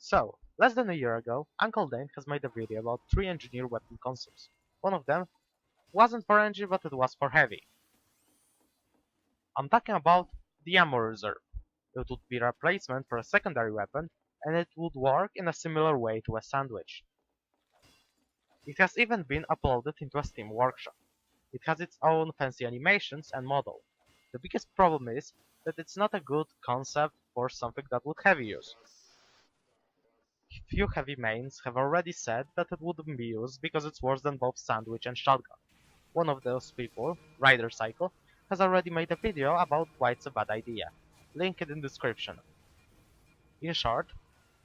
So, less than a year ago, Uncle Dan has made a video about 3 engineer weapon concepts. One of them wasn't for engine, but it was for heavy. I'm talking about the Ammo Reserv. It would be a replacement for a secondary weapon, and it would work in a similar way to a sandwich. It has even been uploaded into a Steam workshop. It has its own fancy animations and model. The biggest problem is that it's not a good concept for something that would heavy use. Few heavy mains have already said that it wouldn't be used because it's worse than both sandwich and shotgun. One of those people, Rider Cycle, has already made a video about why it's a bad idea. Link it in description. In short,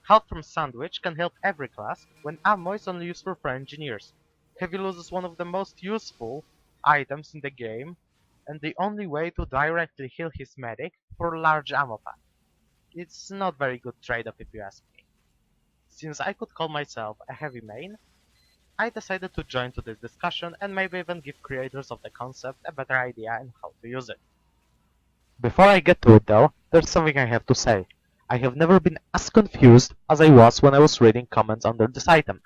help from sandwich can help every class when ammo is only useful for engineers. Heavy loses one of the most useful items in the game and the only way to directly heal his medic for a large ammo pack. It's not very good trade-off if you ask me. Since I could call myself a heavy main, I decided to join to this discussion and maybe even give creators of the concept a better idea on how to use it. Before I get to it though, there's something I have to say. I have never been as confused as I was when I was reading comments under this item.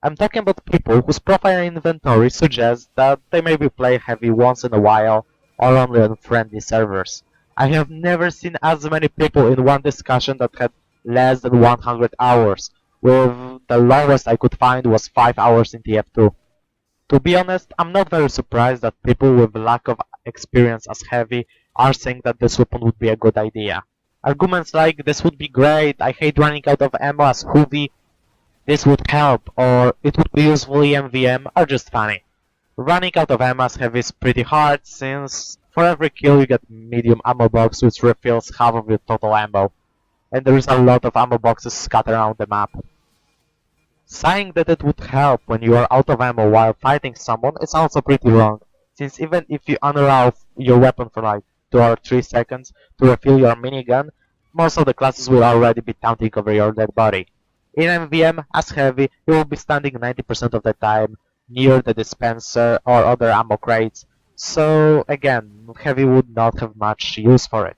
I'm talking about people whose profile inventory suggests that they maybe play heavy once in a while or only on friendly servers. I have never seen as many people in one discussion that had less than 100 hours, with the lowest I could find was 5 hours in TF2. To be honest, I'm not very surprised that people with lack of experience as heavy are saying that this weapon would be a good idea. Arguments like this would be great, I hate running out of ammo as Hoovy, this would help, or it would be useful in MVM are just funny. Running out of ammo as heavy is pretty hard since for every kill you get medium ammo box which refills half of your total ammo, and there is a lot of ammo boxes scattered around the map. Saying that it would help when you are out of ammo while fighting someone is also pretty wrong, since even if you unroll your weapon for like 2 or 3 seconds to refill your minigun, most of the classes will already be taunting over your dead body. In MVM, as heavy, you will be standing 90% of the time near the dispenser or other ammo crates, so again, heavy would not have much use for it.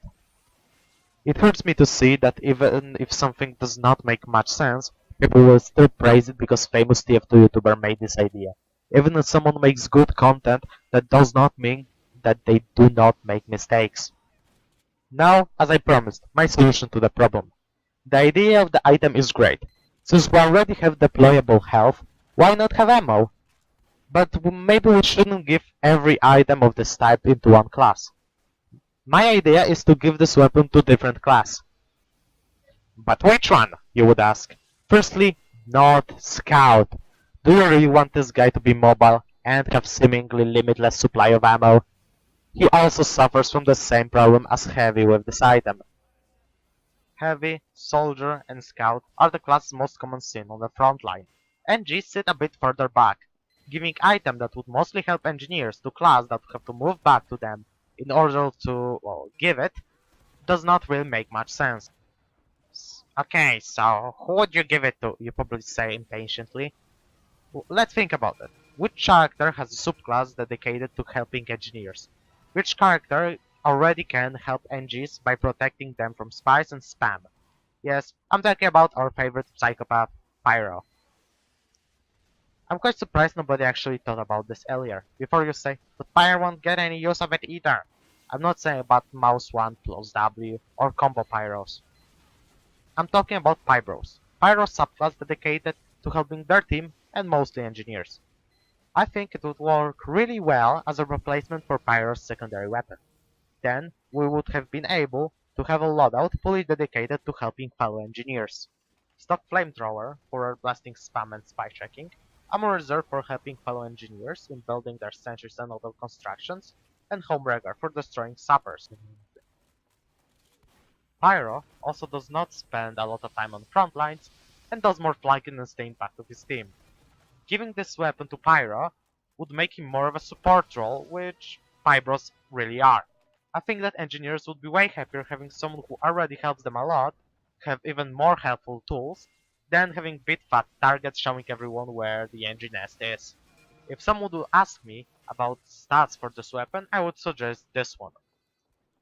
It hurts me to see that even if something does not make much sense, people will still praise it because famous TF2 YouTuber made this idea. Even if someone makes good content, that does not mean that they do not make mistakes. Now, as I promised, my solution to the problem. The idea of the item is great. Since we already have deployable health, why not have ammo? But maybe we shouldn't give every item of this type into one class. My idea is to give this weapon to different class. But which one? You would ask. Firstly, not Scout. Do you really want this guy to be mobile and have seemingly limitless supply of ammo? He also suffers from the same problem as Heavy with this item. Heavy, Soldier, and Scout are the classes most common seen on the front line. NGs sit a bit further back. Giving item that would mostly help engineers to class that have to move back to them in order to, well, give it, does not really make much sense. Okay, so who would you give it to? You probably say impatiently. Let's think about it. Which character has a subclass dedicated to helping engineers? Which character already can help NGs by protecting them from spies and spam? Yes, I'm talking about our favorite psychopath, Pyro. I'm quite surprised nobody actually thought about this earlier. Before you say, but Pyro won't get any use of it either. I'm not saying about mouse 1 plus W or combo Pyros. I'm talking about Pyros. Pyro subclass dedicated to helping their team and mostly engineers. I think it would work really well as a replacement for Pyro's secondary weapon. Then we would have been able to have a loadout fully dedicated to helping fellow engineers. Stock Flamethrower for blasting spam and spy checking, Ammo Rezerv for helping fellow engineers in building their sentries and auto constructions, and Home Regger for destroying sappers. Pyro also does not spend a lot of time on front lines and does more flanking than the impact of his team. Giving this weapon to Pyro would make him more of a support role, which Pyros really are. I think that engineers would be way happier having someone who already helps them a lot, have even more helpful tools, than having big fat targets showing everyone where the engine nest is. If someone would ask me about stats for this weapon, I would suggest this one.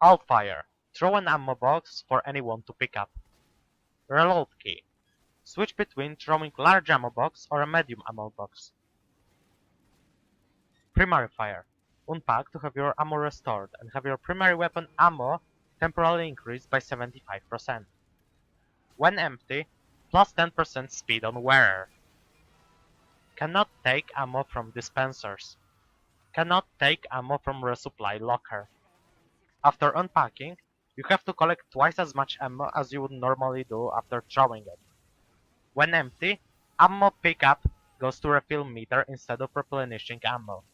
Alt Fire. Throw an ammo box for anyone to pick up. Reload key. Switch between throwing large ammo box or a medium ammo box. Primary fire. Unpack to have your ammo restored and have your primary weapon ammo temporarily increased by 75%. When empty, plus 10% speed on wearer. Cannot take ammo from dispensers. Cannot take ammo from Resupply Locker. After unpacking, you have to collect twice as much ammo as you would normally do after throwing it. When empty, ammo pickup goes to refill meter instead of replenishing ammo.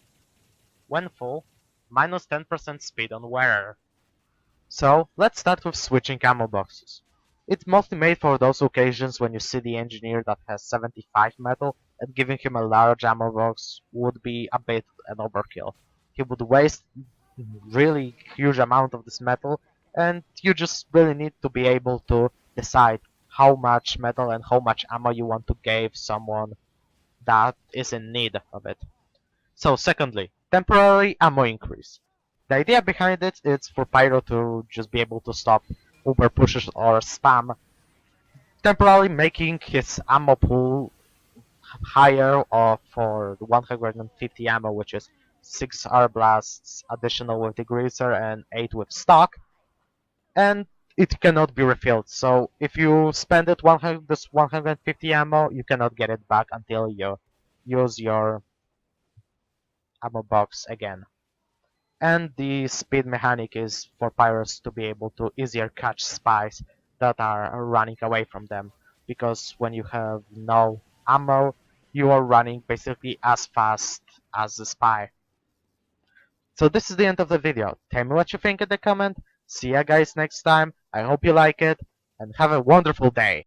When full, minus 10% speed on wearer. So, let's start with switching ammo boxes. It's mostly made for those occasions when you see the engineer that has 75 metal and giving him a large ammo box would be a bit an overkill. He would waste really huge amount of this metal and you just really need to be able to decide how much metal and how much ammo you want to give someone that is in need of it. So secondly, temporary ammo increase. The idea behind it is for Pyro to just be able to stop uber pushes or spam, temporarily making his ammo pool higher for 150 ammo, which is 6 R blasts additional with degreaser and 8 with stock, and it cannot be refilled. So if you spend it this 150 ammo, you cannot get it back until you use your ammo box again. And the speed mechanic is for pirates to be able to easier catch spies that are running away from them. Because when you have no ammo, you are running basically as fast as the spy. So this is the end of the video. Tell me what you think in the comment. See ya guys next time. I hope you like it and have a wonderful day.